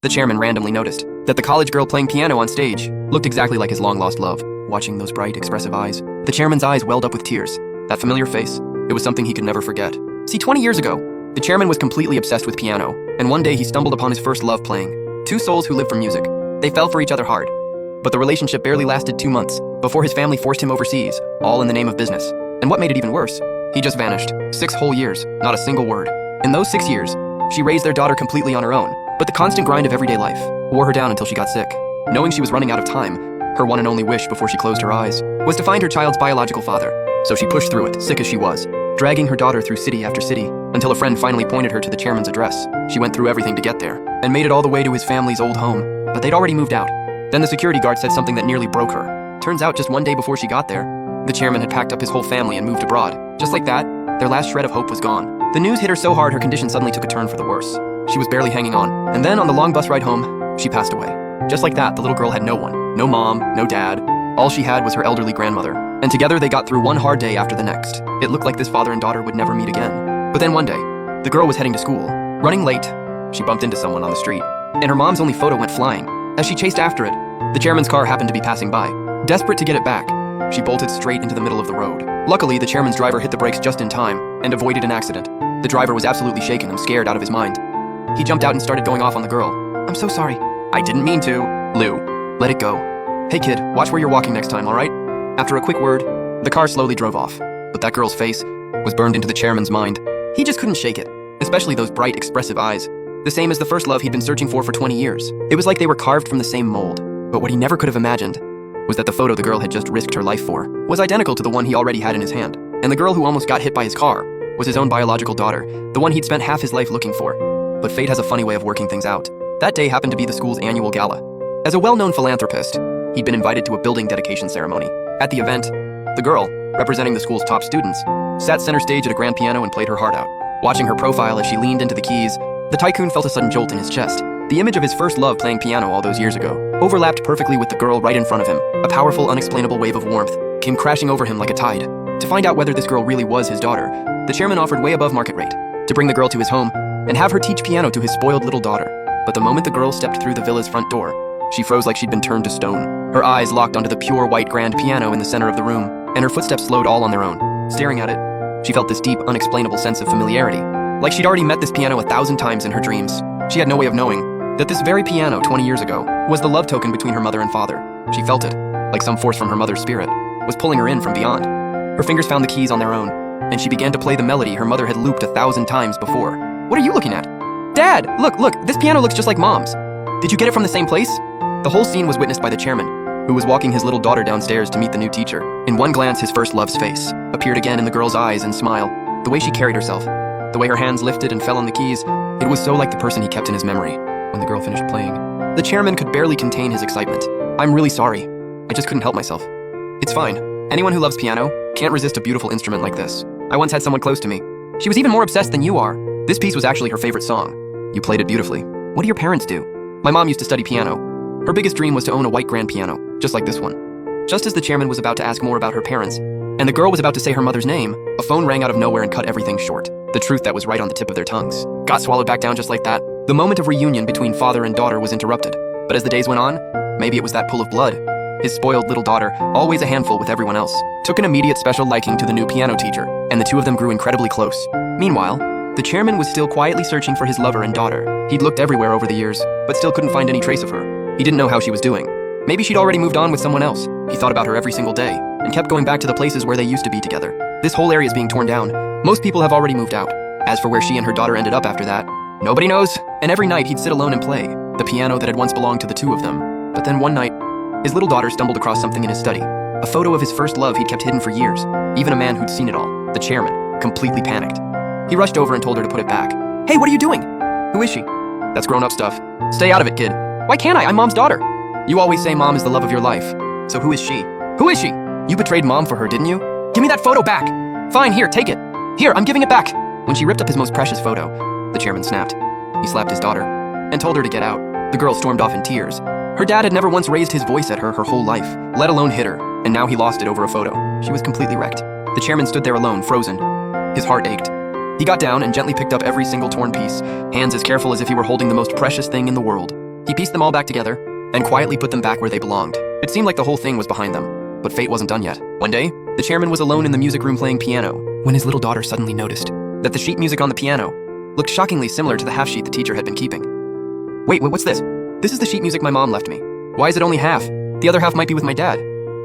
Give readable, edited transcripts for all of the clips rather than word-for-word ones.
The chairman randomly noticed that the college girl playing piano on stage looked exactly like his long-lost love. Watching those bright, expressive eyes, the chairman's eyes welled up with tears. That familiar face, it was something he could never forget. See, 20 years ago, the chairman was completely obsessed with piano, and one day he stumbled upon his first love playing. Two souls who lived for music. They fell for each other hard. But the relationship barely lasted 2 months before his family forced him overseas, all in the name of business. And what made it even worse? He just vanished. 6 whole years, not a single word. In those 6 years, she raised their daughter completely on her own, but the constant grind of everyday life wore her down until she got sick. Knowing she was running out of time, her one and only wish before she closed her eyes was to find her child's biological father. So she pushed through it, sick as she was, dragging her daughter through city after city, until a friend finally pointed her to the chairman's address. She went through everything to get there, and made it all the way to his family's old home, but they'd already moved out. Then the security guard said something that nearly broke her. Turns out just one day before she got there, the chairman had packed up his whole family and moved abroad. Just like that, their last shred of hope was gone. The news hit her so hard her condition suddenly took a turn for the worse. She was barely hanging on, and then on the long bus ride home, she passed away. Just like that, the little girl had no one. No mom, no dad. All she had was her elderly grandmother. And together they got through one hard day after the next. It looked like this father and daughter would never meet again. But then one day, the girl was heading to school. Running late, she bumped into someone on the street, and her mom's only photo went flying. As she chased after it, the chairman's car happened to be passing by. Desperate to get it back, she bolted straight into the middle of the road. Luckily, the chairman's driver hit the brakes just in time and avoided an accident. The driver was absolutely shaken and scared out of his mind. He jumped out and started going off on the girl. "I'm so sorry. I didn't mean to. Lou, let it go. Hey kid, watch where you're walking next time, alright?" After a quick word, the car slowly drove off. But that girl's face was burned into the chairman's mind. He just couldn't shake it, especially those bright, expressive eyes. The same as the first love he'd been searching for 20 years. It was like they were carved from the same mold. But what he never could have imagined was that the photo the girl had just risked her life for was identical to the one he already had in his hand. And the girl who almost got hit by his car was his own biological daughter, the one he'd spent half his life looking for. But fate has a funny way of working things out. That day happened to be the school's annual gala. As a well-known philanthropist, he'd been invited to a building dedication ceremony. At the event, the girl, representing the school's top students, sat center stage at a grand piano and played her heart out. Watching her profile as she leaned into the keys, the tycoon felt a sudden jolt in his chest. The image of his first love playing piano all those years ago overlapped perfectly with the girl right in front of him. A powerful, unexplainable wave of warmth came crashing over him like a tide. To find out whether this girl really was his daughter, the chairman offered way above market rate to bring the girl to his home and have her teach piano to his spoiled little daughter. But the moment the girl stepped through the villa's front door, she froze like she'd been turned to stone. Her eyes locked onto the pure white grand piano in the center of the room, and her footsteps slowed all on their own. Staring at it, she felt this deep, unexplainable sense of familiarity, like she'd already met this piano 1,000 times in her dreams. She had no way of knowing that this very piano 20 years ago was the love token between her mother and father. She felt it, like some force from her mother's spirit was pulling her in from beyond. Her fingers found the keys on their own, and she began to play the melody her mother had looped 1,000 times before. "What are you looking at?" "Dad, look, this piano looks just like Mom's. Did you get it from the same place?" The whole scene was witnessed by the chairman, who was walking his little daughter downstairs to meet the new teacher. In one glance, his first love's face appeared again in the girl's eyes and smile. The way she carried herself, the way her hands lifted and fell on the keys, it was so like the person he kept in his memory. When the girl finished playing, the chairman could barely contain his excitement. "I'm really sorry. I just couldn't help myself." "It's fine. Anyone who loves piano can't resist a beautiful instrument like this. I once had someone close to me. She was even more obsessed than you are. This piece was actually her favorite song. You played it beautifully. What do your parents do?" "My mom used to study piano. Her biggest dream was to own a white grand piano, just like this one." Just as the chairman was about to ask more about her parents, and the girl was about to say her mother's name, a phone rang out of nowhere and cut everything short. The truth that was right on the tip of their tongues got swallowed back down just like that. The moment of reunion between father and daughter was interrupted. But as the days went on, maybe it was that pull of blood. His spoiled little daughter, always a handful with everyone else, took an immediate special liking to the new piano teacher, and the two of them grew incredibly close. Meanwhile, the chairman was still quietly searching for his lover and daughter. He'd looked everywhere over the years, but still couldn't find any trace of her. He didn't know how she was doing. Maybe she'd already moved on with someone else. He thought about her every single day, and kept going back to the places where they used to be together. This whole area is being torn down. Most people have already moved out. As for where she and her daughter ended up after that, nobody knows. And every night he'd sit alone and play the piano that had once belonged to the two of them. But then one night, his little daughter stumbled across something in his study. A photo of his first love he'd kept hidden for years. Even a man who'd seen it all, the chairman, completely panicked. He rushed over and told her to put it back. "Hey, what are you doing?" "Who is she?" "That's grown-up stuff. Stay out of it, kid." "Why can't I? I'm Mom's daughter." "You always say Mom is the love of your life. So who is she?" "Who is she? You betrayed Mom for her, didn't you?" "Give me that photo back." "Fine, here, take it. Here, I'm giving it back." When she ripped up his most precious photo, the chairman snapped. He slapped his daughter and told her to get out. The girl stormed off in tears. Her dad had never once raised his voice at her whole life, let alone hit her, and now he lost it over a photo. She was completely wrecked. The chairman stood there alone, frozen. His heart ached. He got down and gently picked up every single torn piece, hands as careful as if he were holding the most precious thing in the world. He pieced them all back together and quietly put them back where they belonged. It seemed like the whole thing was behind them, but fate wasn't done yet. One day, the chairman was alone in the music room playing piano when his little daughter suddenly noticed that the sheet music on the piano looked shockingly similar to the half sheet the teacher had been keeping. Wait, what's this? This is the sheet music my mom left me. Why is it only half? The other half might be with my dad.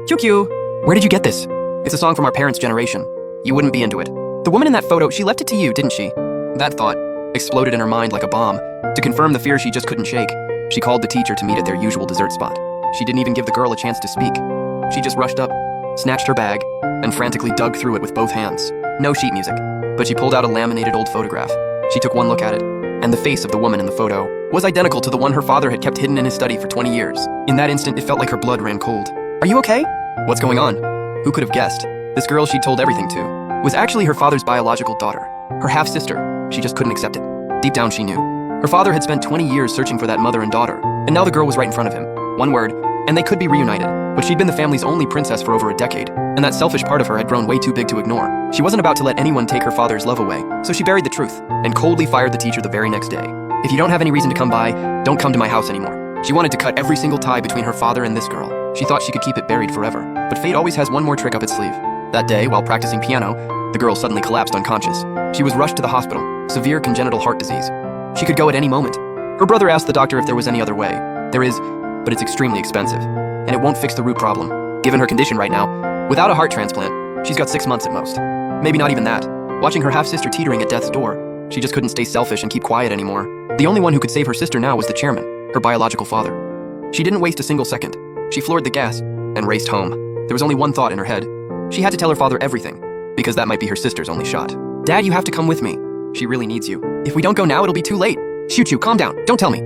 QQ! Where did you get this? It's a song from our parents' generation. You wouldn't be into it. The woman in that photo, she left it to you, didn't she? That thought exploded in her mind like a bomb. To confirm the fear she just couldn't shake, she called the teacher to meet at their usual dessert spot. She didn't even give the girl a chance to speak. She just rushed up, snatched her bag, and frantically dug through it with both hands. No sheet music, but she pulled out a laminated old photograph. She took one look at it, and the face of the woman in the photo was identical to the one her father had kept hidden in his study for 20 years. In that instant, it felt like her blood ran cold. Are you okay? What's going on? Who could have guessed? This girl she'd told everything to was actually her father's biological daughter, her half-sister. She just couldn't accept it. Deep down, she knew. Her father had spent 20 years searching for that mother and daughter, and now the girl was right in front of him. One word, and they could be reunited. But she'd been the family's only princess for over a decade, and that selfish part of her had grown way too big to ignore. She wasn't about to let anyone take her father's love away, so she buried the truth and coldly fired the teacher the very next day. If you don't have any reason to come by, don't come to my house anymore. She wanted to cut every single tie between her father and this girl. She thought she could keep it buried forever, but fate always has one more trick up its sleeve. That day, while practicing piano, the girl suddenly collapsed unconscious. She was rushed to the hospital, severe congenital heart disease. She could go at any moment. Her brother asked the doctor if there was any other way. There is, but it's extremely expensive, and it won't fix the root problem. Given her condition right now, without a heart transplant, she's got 6 months at most. Maybe not even that. Watching her half-sister teetering at death's door, she just couldn't stay selfish and keep quiet anymore. The only one who could save her sister now was the chairman, her biological father. She didn't waste a single second. She floored the gas and raced home. There was only one thought in her head. She had to tell her father everything, because that might be her sister's only shot. Dad, you have to come with me. She really needs you. If we don't go now, it'll be too late. Shoot you, calm down, don't tell me.